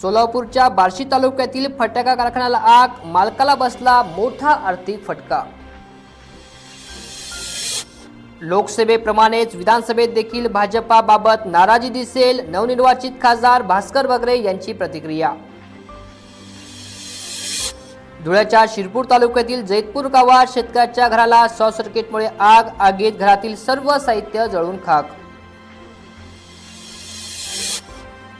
सोलापूरच्या बार्शी तालुक्यातील फटाका कारखान्याला आग, मालकाला बसला मोठा आर्थिक फटका। लोकसभेप्रमाणेच विधानसभेत देखील भाजपाबाबत नाराजी दिसेल, नवनिर्वाचित खासदार भास्कर बगरे यांची प्रतिक्रिया। धुळ्याच्या शिरपूर तालुक्यातील जैतपूर गावात शेतकऱ्याच्या घराला शॉर्ट सर्किटमुळे आग, आगीत घरातील सर्व साहित्य जळून खाक।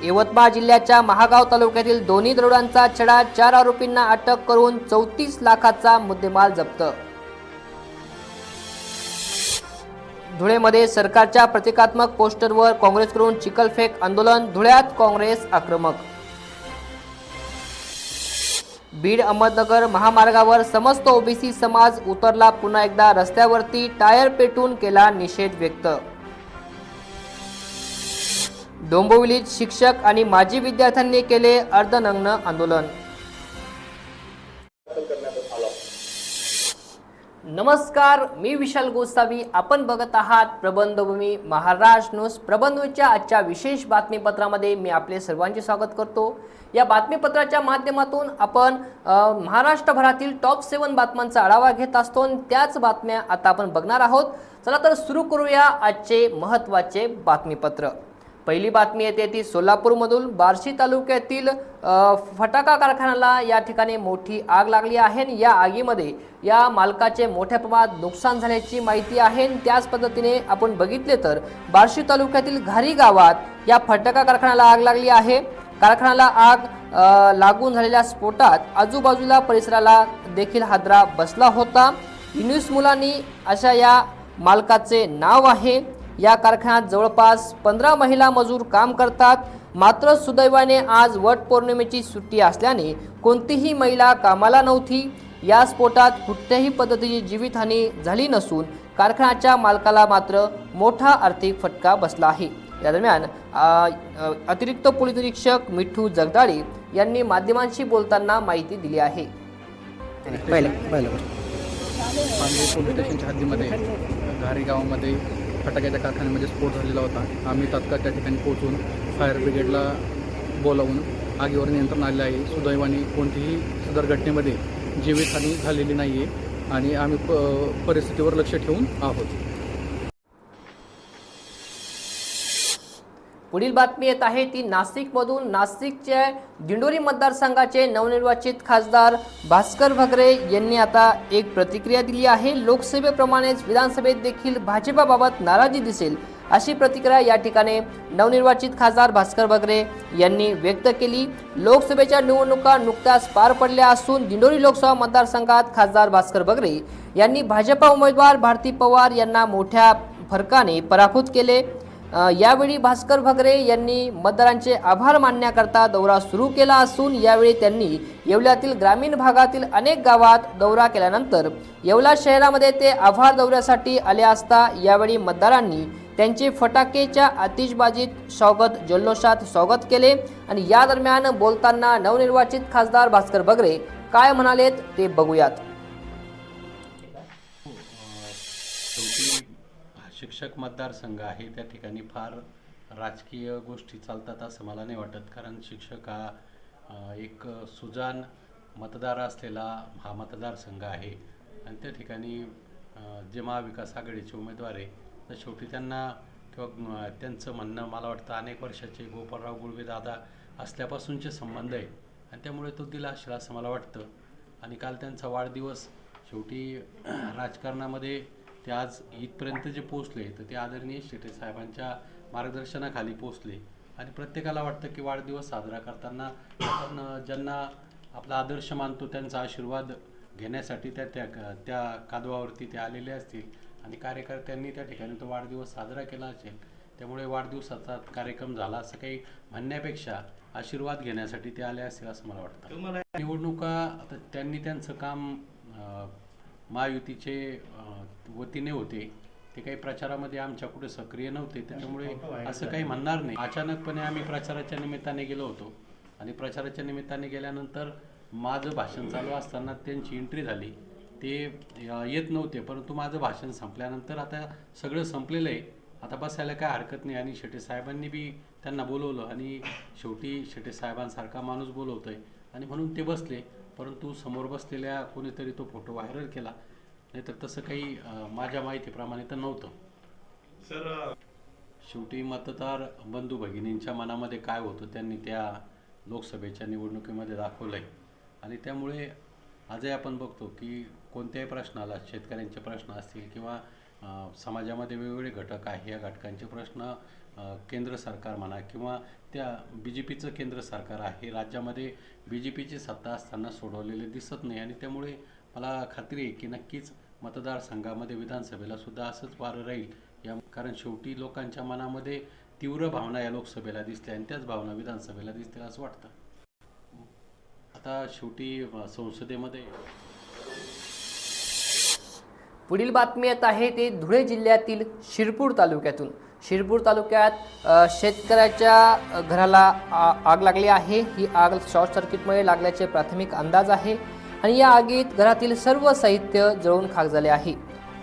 यवतमाळ जिल्ह्याच्या महागाव तालुक्यातील दोन्ही दरोड्यांचा छडा, 4 आरोपींना अटक करून 34 लाखाचा मुद्देमाल जप्त। धुळेमध्ये सरकारच्या प्रतिकात्मक पोस्टरवर काँग्रेसकडून चिखलफेक आंदोलन, धुळ्यात काँग्रेस आक्रमक। बीड अहमदनगर महामार्गावर समस्त ओबीसी समाज उतरला पुन्हा एकदा रस्त्यावरती, टायर पेटून केला निषेध व्यक्त। डोंबिवलीत शिक्षक आणि माजी विद्यार्थ्यांनी केले अर्धनग्न आंदोलन। नमस्कार, मी विशाल गोसावी, आपण बघत आहात प्रबंधभूमी महाराष्ट्र न्यूज। प्रबंधभूमीच्या आजच्या विशेष बातमीपत्रामध्ये मी आपले सर्वांचे स्वागत करतो। या बातमीपत्राच्या माध्यमातून आपण महाराष्ट्रभरातील टॉप 7 बातम्यांचा आढावा घेत असतो। त्याच बातम्या आता आपण बघणार आहोत। चला तर सुरू करूया आजचे महत्त्वाचे बातमीपत्र। पहिली बातमी येते ती सोलापूरमधून बार्शी तालुक्यातील फटाका कारखान्याला या ठिकाणी मोठी आग लागली आहे। या आगीमध्ये या मालकाचे मोठ्या प्रमाणात नुकसान झाल्याची माहिती आहे। त्याच पद्धतीने आपण बघितले तर बार्शी तालुक्यातील घारी गावात या फटाका कारखान्याला आग लागली आहे। कारखान्याला आग लागून झालेल्या स्फोटात आजूबाजूला परिसराला देखील हादरा बसला होता। न्यूज मुलांनी अशा या मालकाचे नाव आहे। या कारखान्यात जवळपास 15 महिला मजूर काम करतात। मात्र सुदैवाने आज वट पौर्णिमेची सुट्टी असल्याने कोणतीही महिला कामाला नव्हती। या स्फोटात कुठल्याही पद्धतीची जीवितहानी झाली नसून कारखान्याच्या मालकाला मात्र मोठा आर्थिक फटका बसला आहे। या दरम्यान अतिरिक्त पोलीस निरीक्षक मिठू जगदाळे यांनी माध्यमांशी बोलताना माहिती दिली आहे। पोलीस स्टेशनच्या हद्दीमध्ये घारी गावामध्ये फटाक्याच्या कारखान्यामध्ये स्फोट झालेला होता। आम्ही तात्काळ त्या ठिकाणी पोहोचून फायर ब्रिगेडला बोलावून आगीवर नियंत्रण आले आहे। सुदैवाने कोणतीही सदर घटनेमध्ये जीवितहानी झालेली नाही आहे आणि आम्ही परिस्थितीवर लक्ष ठेवून आहोत। पुढील बातमी येत आहे ती नाशिकमधून। नाशिकच्या दिंडोरी मतदारसंघाचे नवनिर्वाचित खासदार भास्कर बगरे यांनी आता एक प्रतिक्रिया दिली आहे। लोकसभेप्रमाणेच विधानसभेत देखील भाजपाबाबत नाराजी दिसेल अशी प्रतिक्रिया या ठिकाणी नवनिर्वाचित खासदार भास्कर बगरे यांनी व्यक्त केली। लोकसभेच्या निवडणुका नुकत्याच पार पडल्या असून दिंडोरी लोकसभा मतदारसंघात खासदार भास्कर बगरे यांनी भाजपा उमेदवार भारती पवार यांना मोठ्या फरकाने पराभूत केले। यावेळी भास्कर बगरे यांनी मतदारांचे आभार मानण्याकरता दौरा सुरू केला असून यावेळी त्यांनी येवल्यातील ग्रामीण भागातील अनेक गावात दौरा केल्यानंतर येवला शहरामध्ये ते आभार दौऱ्यासाठी आले असता यावेळी मतदारांनी त्यांचे फटाकेच्या आतिषबाजीत स्वागत जल्लोषात स्वागत केले। आणि या दरम्यान बोलताना नवनिर्वाचित खासदार भास्कर बगरे काय म्हणालेत ते बघूयात। शिक्षक मतदारसंघ आहे, त्या ठिकाणी फार राजकीय गोष्टी चालतात असं मला नाही वाटत। कारण शिक्षक हा एक सुजाण मतदार असलेला हा मतदारसंघ आहे आणि त्या ठिकाणी जे महाविकास आघाडीचे उमेदवार आहे तर शेवटी त्यांना किंवा त्यांचं म्हणणं मला वाटतं अनेक वर्षाचे गोपाळराव गुळवे दादा असल्यापासूनचे संबंध आहे आणि त्यामुळे तो दिला असेल असं मला वाटतं। आणि काल त्यांचा वाढदिवस, शेवटी राजकारणामध्ये ते आज इथपर्यंत जे पोचले तर ते आदरणीय शेटे साहेबांच्या मार्गदर्शनाखाली पोचले आणि प्रत्येकाला वाटतं की वाढदिवस साजरा करताना आपण ज्यांना आपला आदर्श मानतो त्यांचा आशीर्वाद घेण्यासाठी त्या कादवावरती ते आलेले असतील आणि कार्यकर्त्यांनी त्या ठिकाणी तो वाढदिवस साजरा केला असेल। त्यामुळे वाढदिवसाचा कार्यक्रम झाला असं काही म्हणण्यापेक्षा आशीर्वाद घेण्यासाठी ते आले असतील असं मला वाटतं। निवडणुका आता त्यांनी त्यांचं काम महायुतीचे वतीने होते, ते काही प्रचारामध्ये आमच्या कुठे सक्रिय नव्हते, त्याच्यामुळे असं काही म्हणणार नाही। अचानकपणे आम्ही प्रचाराच्या निमित्ताने गेलो होतो आणि प्रचाराच्या निमित्ताने गेल्यानंतर माझं भाषण चालू असताना त्यांची एंट्री झाली। ते येत नव्हते, परंतु माझं भाषण संपल्यानंतर आता सगळं संपलेलं आहे आता बसायला काय हरकत नाही आणि शेटे साहेबांनी बी त्यांना बोलवलं आणि शेवटी शेटे साहेबांसारखा माणूस बोलवतोय आणि म्हणून ते बसले. परंतु समोर बसलेल्या कोणीतरी तो फोटो व्हायरल केला, नाहीतर तसं काही माझ्या माहितीप्रमाणे तर नव्हतं. शेवटी मतदार बंधू भगिनींच्या मनामध्ये काय होतं त्यांनी त्या लोकसभेच्या निवडणुकीमध्ये दाखवलं आहे. आणि त्यामुळे आजही आपण बघतो की कोणत्याही प्रश्नाला, शेतकऱ्यांचे प्रश्न असतील किंवा समाजामध्ये वेगवेगळे घटक आहे, या घटकांचे प्रश्न केंद्र सरकार म्हणा किंवा त्या BJPचं केंद्र सरकार आहे, राज्यामध्ये BJPची सत्ता असताना सोडवलेले दिसत नाही. आणि त्यामुळे मला खात्री आहे की नक्कीच मतदारसंघामध्ये विधानसभेला सुद्धा असंच वारं राहील. कारण शेवटी लोकांच्या मनामध्ये तीव्र भावना या लोकसभेला दिसल्या आणि त्याच भावना विधानसभेला दिसतील असं वाटतं. आता शेवटी संसदेमध्ये पुढील बातमी येत आहे ते धुळे जिल्ह्यातील शिरपूर तालुक्यातून. शिरपूर तालुक्यात शेतकऱ्याच्या घराला आग लागली आहे. ही आग शॉर्ट सर्किटमुळे लागल्याचे प्राथमिक अंदाज आहे आणि या आगीत घरातील सर्व साहित्य जळून खाक झाले आहे.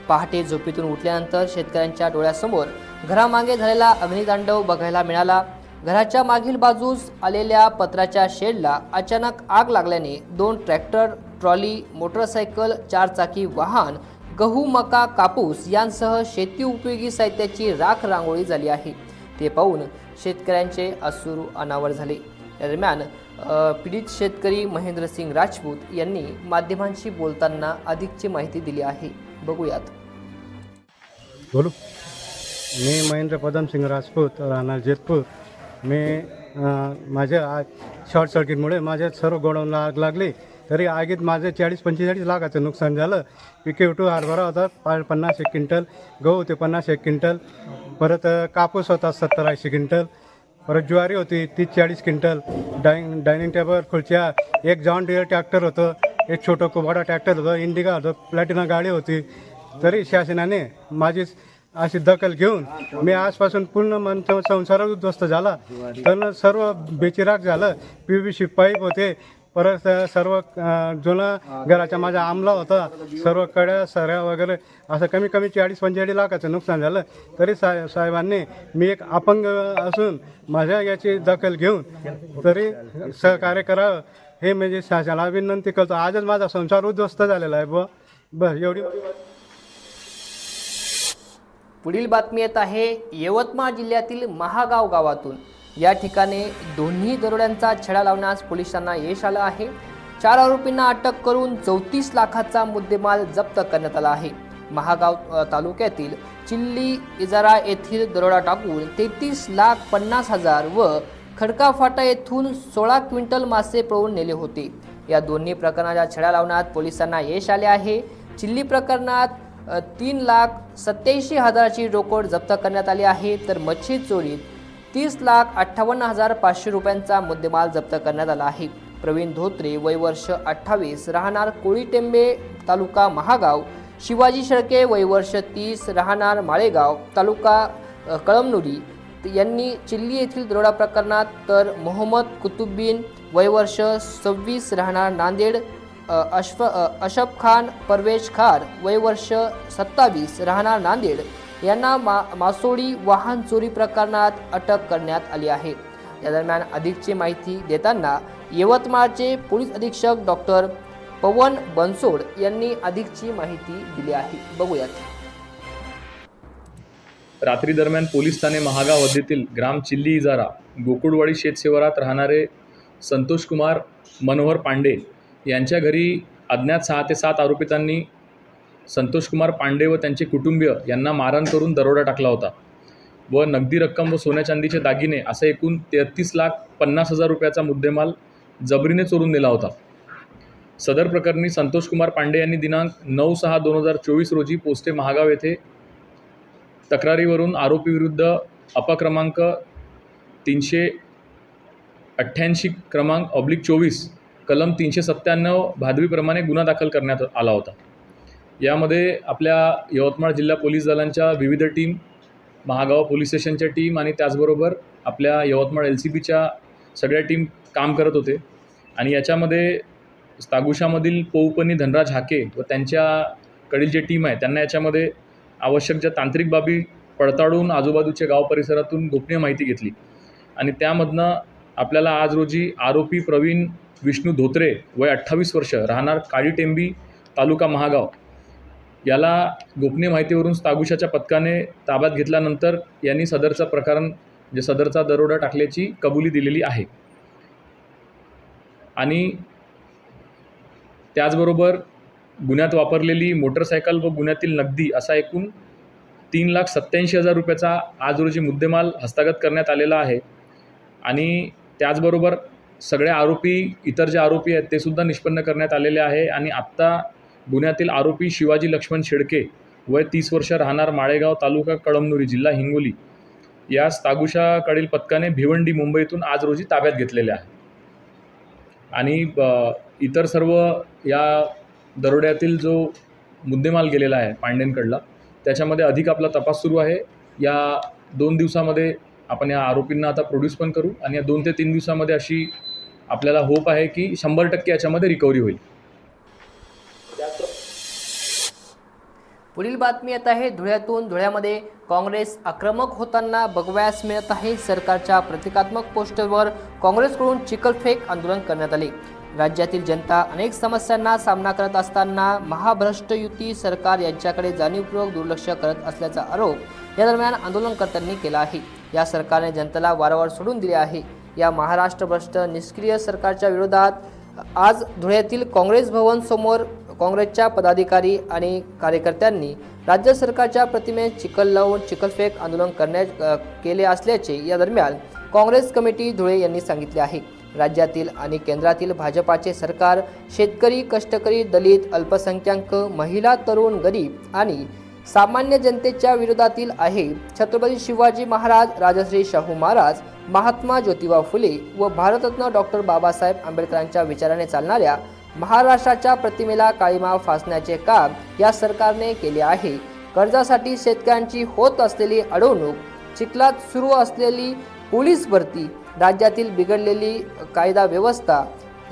पहाटे झोपेतून उठल्यानंतर शेतकऱ्यांच्या डोळ्यासमोर घरामागे झालेला अग्नितांडव बघायला मिळाला. घराच्या मागील बाजूस आलेल्या पत्राच्या शेडला अचानक आग लागल्याने 2 ट्रॅक्टर, ट्रॉली, मोटरसायकल, 4 चाकी वाहन, गहू, मका, कापूस यांसह शेती उपयोगी साहित्याची राख रांगोळी झाली आहे. ते पाहून शेतकऱ्यांचे अश्रू अनावर झाले. दरम्यान पीडित शेतकरी महेंद्रसिंग राजपूत यांनी माध्यमांशी बोलताना अधिकची माहिती दिली आहे. बघूयात. बोलू. मी महेंद्र पदमसिंग राजपूत, राहणार जेतपूर. मी माझ्या शॉर्ट सर्किटमुळे माझ्या सर्व गोडाऊनला आग लागली. तरी आगीत माझे 40-45 लाखाचं नुकसान झालं. पिके हरभरा होता 50 क्विंटल, गहू होते 50 क्विंटल, परत कापूस होता 70-80 क्विंटल, परत ज्वारी होती 30-40 क्विंटल, डायनिंग टेबल, खुर्च्या, एक जॉन डिअर ट्रॅक्टर होतं, एक छोटं कुबाडा ट्रॅक्टर होतं, इंडिका होतं, प्लॅटिना गाडी होती. तरी शासनाने माझी अशी दखल घेऊन मी आजपासून पूर्ण संसार उद्ध्वस्त झाला. तर सर्व बेचिराग झालं. PVC पाईप होते, परत सर्व जुना घराच्या माझा आमला होता, सर्व कड्या सऱ्या वगैरे असं कमी 40-45 लाखाचं नुकसान झालं. तरी साहेबांनी, मी एक अपंग असून माझ्या याची दखल घेऊन तरी सहकार्य करावं हे म्हणजे शासनाला विनंती करतो. आजच माझा संसार उद्ध्वस्त झालेला आहे. बस एवढी. पुढील बातमी येत आहे यवतमाळ जिल्ह्यातील महागाव गावातून. या ठिकाणी दोन्ही दरोड्यांचा छडा लावण्यास पोलिसांना यश आलं आहे. 4 आरोपींना अटक करून 34 लाखाचा मुद्देमाल जप्त करण्यात आला आहे. महागाव तालुक्यातील चिल्ली इजारा येथील दरोडा टाकून 33,50,000 व खडका फाटा येथून 16 क्विंटल मासे पळवून नेले होते. या दोन्ही प्रकरणाच्या छडा लावण्यात पोलिसांना यश आले आहे. चिल्ली प्रकरणात 3,87,000ची रोकड जप्त करण्यात आली आहे, तर मच्छी चोरीत 30,58,500 रुपयांचा मुद्देमाल जप्त करण्यात आला आहे. प्रवीण धोत्रे, वय वर्ष 28, राहणार कोळीटेंबे, तालुका महागाव. शिवाजी शेळके, वय वर्ष 30, राहणार माळेगाव, तालुका कळमनुरी यांनी चिल्ली येथील दरोडा प्रकरणात, तर मोहम्मद कुतुबीन, वय वर्ष 26, राहणार नांदेड, अशफ खान परवेश खार, वय वर्ष 27, राहणार नांदेड यांना मासोळी वाहन चोरी प्रकरणात अटक करण्यात आली आहे. या दरम्यान अधिकची माहिती देताना यवतमाळचे पोलीस अधीक्षक डॉक्टर पवन बनसोड यांनी अधिकची माहिती दिली आहे. बघूयात. रात्री दरम्यान पोलीस ठाणे महागाव हद्दीतील ग्राम चिल्ली इजारा गोकुळवाडी शेतशिवारात राहणारे संतोष कुमार मनोहर पांडे यांच्या घरी अज्ञात 6 ते 7 आरोपितांनी संतोष कुमार पांडे व त्यांचे कुटुंबीय यांना मारहाण करून दरोडा टाकला होता व नगदी रक्कम व सोन्या चांदीचे दागिने असा एकूण 33,50,000 रुपयाचा मुद्देमाल जबरीने चोरून नेला होता. सदर प्रकरणी संतोष कुमार पांडे यांनी दिनांक 9/6/2024 रोजी पोस्टे महागाव येथे तक्रारीवरून आरोपीविरुद्ध अपक्रमांक 388/24 कलम 397 भादवीप्रमाणे गुन्हा दाखल करण्यात आला होता. यामध्ये आपल्या यवतमाळ जिल्हा पोलीस दलांच्या विविध टीम, महागाव पोलीस स्टेशनच्या टीम आणि त्याचबरोबर आपल्या यवतमाळ LCBच्या सगळ्या टीम काम करत होते. आणि याच्यामध्ये तागुशामधील पौपनी धनराज हाके व त्यांच्याकडील जे टीम आहे त्यांना याच्यामध्ये आवश्यक ज्या तांत्रिक बाबी पडताळून आजूबाजूच्या गाव परिसरातून गोपनीय माहिती घेतली आणि त्यामधनं आपल्याला आज रोजी आरोपी प्रवीण विष्णू धोत्रे वय 28 वर्ष राहणार काळीटेंबी तालुका महागाव याला गोपनीय माहितीवरून तागुशाच्या पथकाने ताब्यात घेतल्यानंतर यांनी सदरचं प्रकरण म्हणजे सदरचा दरोडा टाकल्याची कबुली दिलेली आहे. आणि त्याचबरोबर गुन्ह्यात वापरलेली मोटरसायकल व गुन्ह्यातील नगदी असा एकूण 3,87,000 रुपयाचा आज रोजी मुद्देमाल हस्तगत करण्यात आलेला आहे. आणि त्याचबरोबर सगळे आरोपी इतर जे आरोपी आहेत ते सुद्धा निष्पन्न करण्यात आलेले आहे. आणि आत्ता गुन्ह्यातील आरोपी शिवाजी लक्ष्मण शेडके वय 30 वर्ष राहणार माळेगाव तालुका कळमनुरी जिल्हा हिंगोली यास तागुशाकडील पथकाने भिवंडी मुंबईतून आज रोजी ताब्यात घेतलेले आहे. आणि इतर सर्व या दरोड्यातील जो मुद्देमाल गेलेला आहे पांडेंकडला त्याच्यामध्ये अधिक आपला तपास सुरू आहे. या 2 दिवसामध्ये आपण या आरोपींना आता प्रोड्यूस पण करू आणि या 2 ते 3 दिवसामध्ये अशी आपल्याला होप आहे की 100% याच्यामध्ये रिकव्हरी होईल. पुढील बातमी येत आहे धुळ्यातून. धुळ्यामध्ये काँग्रेस आक्रमक होताना बघवयास मिळत आहे. सरकारच्या प्रतिकात्मक पोस्टरवर काँग्रेसकडून चिखलफेक आंदोलन करण्यात आले. राज्यातील जनता अनेक समस्यांना सामना करत असताना महाभ्रष्ट युती सरकार यांच्याकडे जाणीवपूर्वक दुर्लक्ष करत असल्याचा आरोप या दरम्यान आंदोलनकर्त्यांनी केला आहे. या सरकारने जनतेला वारंवार सोडून दिले आहे. या महाराष्ट्र भ्रष्ट निष्क्रिय सरकारच्या विरोधात आज धुळ्यातील काँग्रेस भवन समोर काँग्रेसच्या पदाधिकारी आणि कार्यकर्त्यांनी राज्य सरकारच्या प्रतिमेस चिखल लावून चिखलफेक आंदोलन केले असल्याचे या दरम्यान काँग्रेस कमिटी धुळे यांनी सांगितले आहे. राज्यातील आणि केंद्रातील भाजपाचे सरकार शेतकरी, कष्टकरी, दलित, अल्पसंख्याक, महिला, तरुण, गरीब आणि सामान्य जनतेच्या विरोधातील आहे. छत्रपती शिवाजी महाराज, राजश्री शाहू महाराज, महात्मा ज्योतिबा फुले व भारतरत्न डॉक्टर बाबासाहेब आंबेडकरांच्या विचाराने चालणाऱ्या महाराष्ट्राच्या प्रतिमेला काळीमा फासण्याचे काम या सरकारने केले आहे. कर्जासाठी शेतकऱ्यांची होत असलेली अडवणूक, चिखलात सुरू असलेली पोलीस भरती, राज्यातील बिघडलेली कायदा व्यवस्था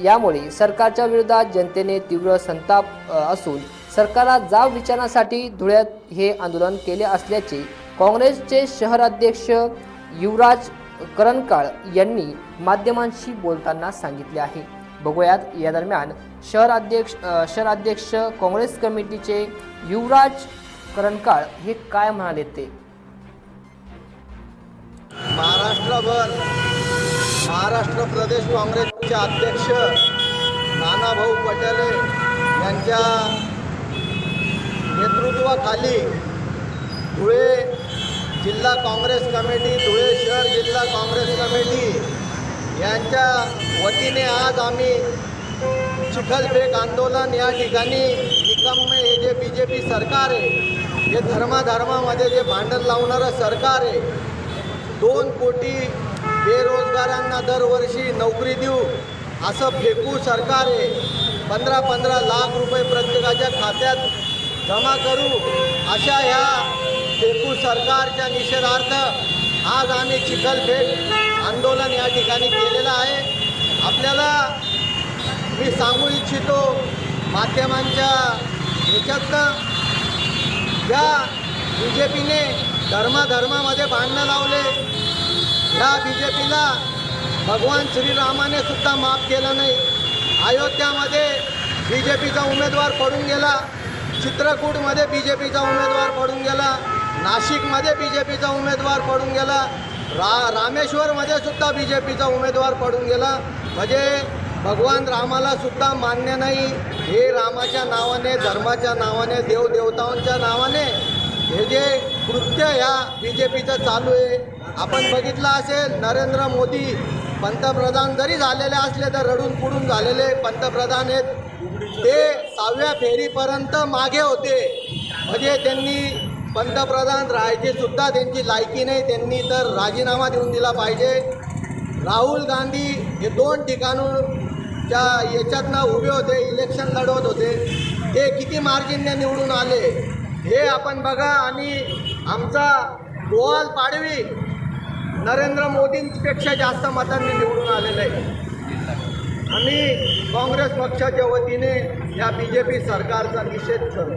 यामुळे सरकारच्या विरोधात जनतेने तीव्र संताप असून सरकारला जाब विचारण्यासाठी धुळ्यात हे आंदोलन केले असल्याचे काँग्रेसचे शहराध्यक्ष युवराज करणकाळ यांनी माध्यमांशी बोलताना सांगितले आहे. बघूयात या दरम्यान शहराध्यक्ष काँग्रेस कमिटीचे युवराज करणकाळ हे काय म्हणाले ते. महाराष्ट्र प्रदेश काँग्रेसचे अध्यक्ष नानाभाऊ पटोले यांच्या नेतृत्वाखाली धुळे जिल्हा काँग्रेस कमिटी, धुळे शहर जिल्हा काँग्रेस कमिटी यांच्या वतीने आज आम्ही चिखलफेक आंदोलन या ठिकाणी निकम्मे हे जे BJP सरकार आहे, हे धर्मामध्ये जे भांडण लावणारं सरकार आहे, 2 कोटी बेरोजगारांना दरवर्षी नोकरी देऊ असं फेकू सरकार आहे, 15-15 लाख रुपये प्रत्येकाच्या खात्यात जमा करू अशा ह्या फेकू सरकारच्या निषेधार्थ आज आम्ही चिखलफेक आंदोलन या ठिकाणी केलेलं आहे. आपल्याला मी सांगू इच्छितो माध्यमांच्या ह्याच्यातनं या BJPने धर्मामध्ये भांडणं लावले. या BJPला भगवान श्रीरामाने सुद्धा माफ केलं नाही. अयोध्यामध्ये BJPचा उमेदवार पडून गेला, चित्रकूटमध्ये BJPचा उमेदवार पडून गेला, नाशिकमध्ये BJPचा उमेदवार पडून गेला, रामेश्वरमध्ये सुद्धा BJPचा उमेदवार पडून गेला. म्हणजे भगवान रामाला सुद्धा मान्य नाही. हे रामाच्या नावाने, धर्माच्या नावाने, देवदेवतांच्या नावाने हे जे कृत्य ह्या BJPचं चालू आहे. आपण बघितलं असेल, नरेंद्र मोदी पंतप्रधान जरी झालेले असले तर रडून पुडून झालेले पंतप्रधान आहेत. ते 6व्या फेरीपर्यंत मागे होते. म्हणजे त्यांनी पंतप्रधान राहायची सुद्धा त्यांची लायकी नाही. त्यांनी तर राजीनामा देऊन दिला पाहिजे. राहुल गांधी हे 2 ठिकाणच्या याच्यातनं उभे होते, इलेक्शन लढवत होते. ते किती मार्जिनने निवडून आले हे आपण बघा. आणि आमचा गोवाल पाडवी नरेंद्र मोदींपेक्षा जास्त मतांनी निवडून आलेलं आहे. आम्ही काँग्रेस पक्षाच्या वतीने या BJP सरकारचा निषेध करू.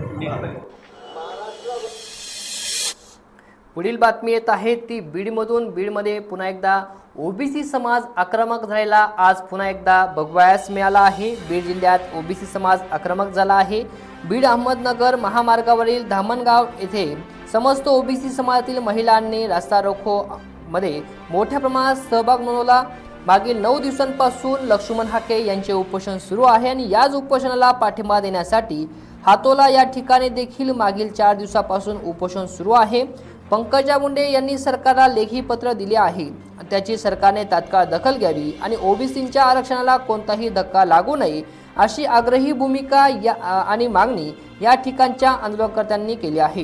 पुढील बातमी येत आहे ती बीडमधून. बीडमध्ये पुन्हा एकदा ओबीसी समाज आक्रमक झालेला आज पुन्हा एकदा बघवायस मिळाला आहे. बीड जिल्ह्यात ओबीसी समाज आक्रमक झाला आहे. बीड अहमदनगर महामार्गावरील धामणगाव येथे समस्त ओबीसी समाजातील महिलांनी रास्ता रोको मध्ये मोठ्या प्रमाणात सहभाग नोंदवला. मागील 9 दिवसांपासून लक्ष्मण हाके यांचे उपोषण सुरू आहे आणि याच उपोषणाला पाठिंबा देण्यासाठी हातोला या ठिकाणी देखील मागील 4 दिवसापासून उपोषण सुरू आहे. पंकजा मुंडे यांनी सरकारला लेखी पत्र दिले आहे. त्याची सरकारने तात्काळ दखल घ्यावी आणि ओबीसींच्या आरक्षणाला कोणताही धक्का लागू नये अशी आग्रही भूमिका आणि मागणी या ठिकाणच्या आंदोलनकर्त्यांनी केली आहे.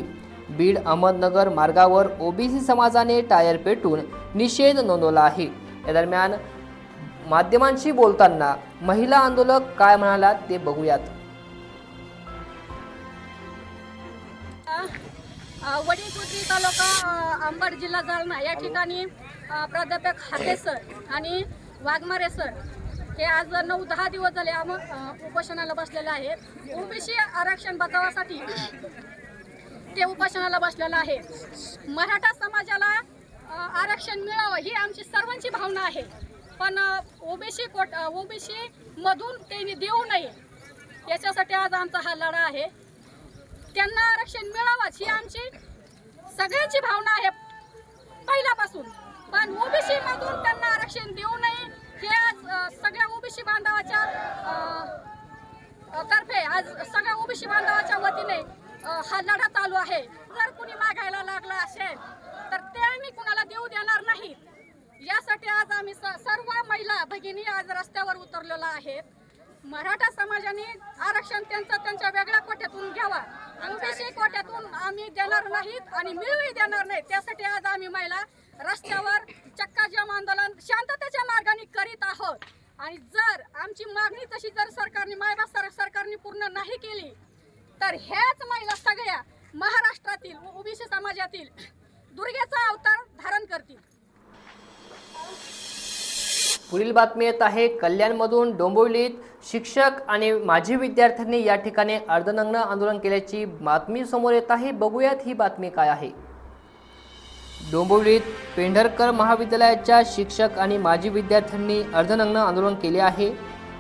बीड अहमदनगर मार्गावर ओबीसी समाजाने टायर पेटून निषेध नोंदवला आहे. या दरम्यान माध्यमांशी बोलताना महिला आंदोलक काय म्हणाला ते बघूयात. वडीलपुत्री तालुका अंबड जिल्हा जालना या ठिकाणी प्राध्यापक हाके सर आणि वाघमारे सर हे आज 9-10 दिवस झाले उपोषणाला बसलेले आहेत. ओबीसी आरक्षण बचावासाठी ते उपोषणाला बसलेलं आहे. मराठा समाजाला आरक्षण मिळावं ही आमची सर्वांची भावना आहे, पण ओबीसी मधून त्यांनी देऊ नये याच्यासाठी आज आमचा हा लढा आहे. त्यांना आरक्षण मिळावंच ही आमची सगळ्यांची भावना आहे पहिल्यापासून, पण ओबीसी मधून त्यांना आरक्षण देऊ नये हे आज सगळ्या ओबीसी बांधवाच्या तर्फे आज सगळ्या ओबीसी बांधवाच्या वतीने हा लढा चालू आहे. जर कुणी मागायला लागला असेल तर ते आम्ही कुणाला देऊ देणार नाही. यासाठी आज आम्ही सर्व महिला भगिनी आज रस्त्यावर उतरलेलो आहेत. मराठा समाजाने आरक्षण त्यांच्या वेगळ्या कोट्यातून घ्यावा. ओबीसी कोट्यातून आम्ही देणार नाहीत आणि मिळूही देणार नाही. त्यासाठी आज आम्ही महिला रस्त्यावर चक्काजाम आंदोलन शांततेच्या मार्गाने करीत आहोत. आणि जर आमची मागणी तशी जर सरकारने पूर्ण नाही केली तर ह्याच महिला सगळ्या महाराष्ट्रातील ओबीसी समाजातील दुर्गेचा अवतार धारण करतील. पुढील बातमी येत आहे कल्याणमधून. डोंबिवलीत शिक्षक आणि माजी विद्यार्थ्यांनी या ठिकाणी अर्धनग्न आंदोलन केल्याची बातमी समोर येत आहे. बघूयात ही बातमी काय आहे. डोंबिवलीत पेंढरकर महाविद्यालयाच्या शिक्षक आणि माजी विद्यार्थ्यांनी अर्धनग्न आंदोलन केले आहे.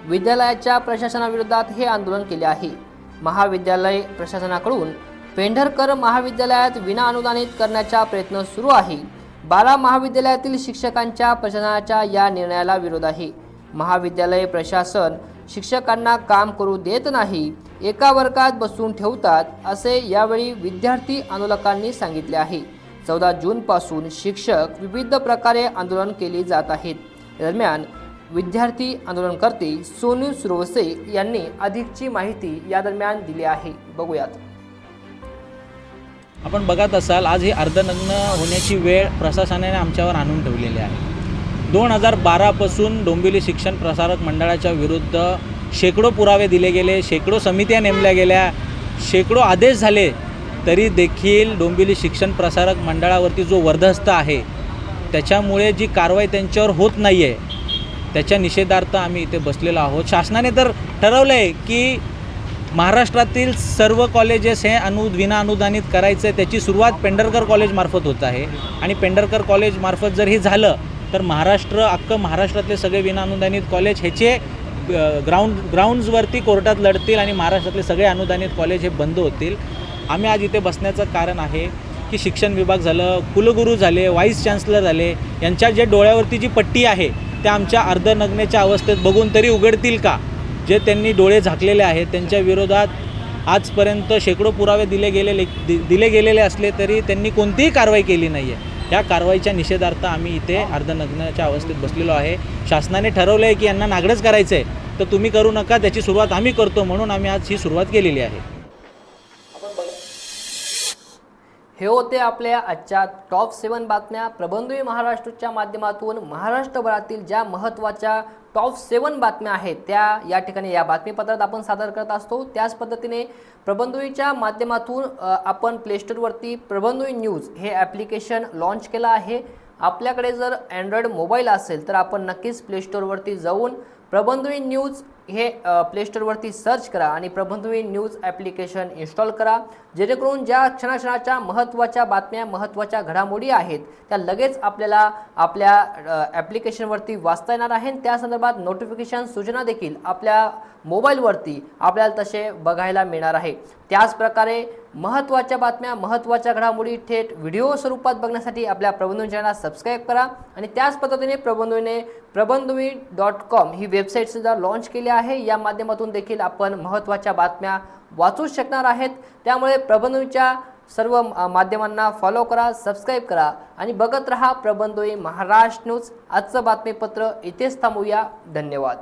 विद्यालयाच्या प्रशासनाविरोधात हे आंदोलन केले आहे. महाविद्यालय प्रशासनाकडून पेंढरकर महाविद्यालयात विनाअनुदानित करण्याचा प्रयत्न सुरू आहे. 12 महाविद्यालयातील शिक्षकांच्या प्रशासनाच्या या निर्णयाला विरोध आहे. महाविद्यालय प्रशासन शिक्षकांना काम करू देत नाही, एका वर्गात बसून ठेवतात असे यावेळी विद्यार्थी आंदोलकांनी सांगितले आहे. 14 जूनपासून शिक्षक विविध प्रकारे आंदोलन केले जात आहेत. दरम्यान विद्यार्थी आंदोलनकर्ते सोनू सुरवसे यांनी अधिकची माहिती या दरम्यान दिली आहे. बघूयात. आपण बघत असाल आज ही अर्धनग्न होण्याची वेळ प्रशासनाने आमच्यावर आणून ठेवलेली आहे. 2012 पासून डोंबिवली शिक्षण प्रसारक मंडळाच्या विरुद्ध शेकडो पुरावे दिले गेले, शेकडो समित्या नेमल्या गेल्या, शेकडो आदेश झाले, तरी देखील डोंबिवली शिक्षण प्रसारक मंडळावरती जो वर्धस्त आहे त्याच्यामुळे जी कारवाई त्यांच्यावर होत नाही आहे त्याच्या निषेधार्थ आम्ही इथे बसलेलो आहोत. शासनाने तर ठरवलं आहे की महाराष्ट्रातील सर्व कॉलेजेस हे विना अनुदानित करायचं. त्याची सुरुवात पेंढरकर कॉलेजमार्फत होत आहे आणि पेंढरकर कॉलेजमार्फत जर हे झालं तर महाराष्ट्रातले सगळे विना अनुदानित कॉलेज ह्याचे ग्राउंड्सवरती कोर्टात लढतील आणि महाराष्ट्रातले सगळे अनुदानित कॉलेज हे बंद होतील. आम्ही आज इथे बसण्याचं कारण आहे की शिक्षण विभाग झालं, कुलगुरू झाले, व्हाईस चान्सलर झाले, यांच्या जे डोळ्यावरती जी पट्टी आहे त्या आमच्या अर्धनग्नेच्या अवस्थेत बघून तरी उघडतील का. जे त्यांनी डोळे झाकलेले आहेत त्यांच्या विरोधात आजपर्यंत शेकडो पुरावे दिले गेलेले असले तरी त्यांनी कोणतीही कारवाई केली नाही आहे. या कारवाईच्या निषेधार्थ आम्ही इथे अर्धनग्नाच्या अवस्थेत बसलेलो आहे. शासनाने ठरवलं आहे की यांना नागडच करायचं आहे तर तुम्ही करू नका, त्याची सुरुवात आम्ही करतो, म्हणून आम्ही आज ही सुरुवात केलेली आहे. हे होते आपल्या आजच्या टॉप 7 बातम्या. प्रबंधवी महाराष्ट्राच्या माध्यमातून महाराष्ट्रभरातील ज्या महत्त्वाच्या टॉप 7 बातम्या आहेत त्या या ठिकाणी या बातमीपत्रात आपण सादर करत असतो. त्याच पद्धतीने प्रबंधवीच्या माध्यमातून आपण प्लेस्टोरवरती प्रबंधवी न्यूज हे ॲप्लिकेशन लॉन्च केलं आहे. आपल्याकडे जर अँड्रॉइड मोबाईल असेल तर आपण नक्कीच प्लेस्टोरवरती जाऊन प्रबंधवी न्यूज हे प्ले स्टोअरवरती सर्च करा आणि प्रबंधभूमी न्यूज ॲप्लिकेशन इन्स्टॉल करा, जेणेकरून ज्या क्षणाक्षणाच्या महत्त्वाच्या बातम्या, महत्त्वाच्या घडामोडी आहेत त्या लगेच आपल्याला आपल्या ॲप्लिकेशनवरती वाचता येणार आहे. त्या संदर्भात नोटिफिकेशन सूचना देखील आपल्या मोबाईलवरती आपल्याला तसे बघायला मिळणार आहे. त्याचप्रकारे महत्त्वाच्या बातम्या, महत्त्वाच्या घडामोडी थेट व्हिडिओ स्वरूपात बघण्यासाठी आपल्या प्रबंधभूमी चॅनलला सबस्क्राईब करा. आणि त्याच पद्धतीने प्रबंधभूमी.com ही वेबसाईटसुद्धा लॉन्च केली आहे. या माध्यमातून देखील आपण महत्त्वाच्या बातम्या वाचू शकणार आहेत. त्यामुळे प्रबंधभूमीच्या सर्व माध्यमांना फॉलो करा, सबस्क्राईब करा आणि बघत रहा प्रबंधभूमी महाराष्ट्र न्यूज. आजचं बातमीपत्र इथेच थांबूया. धन्यवाद.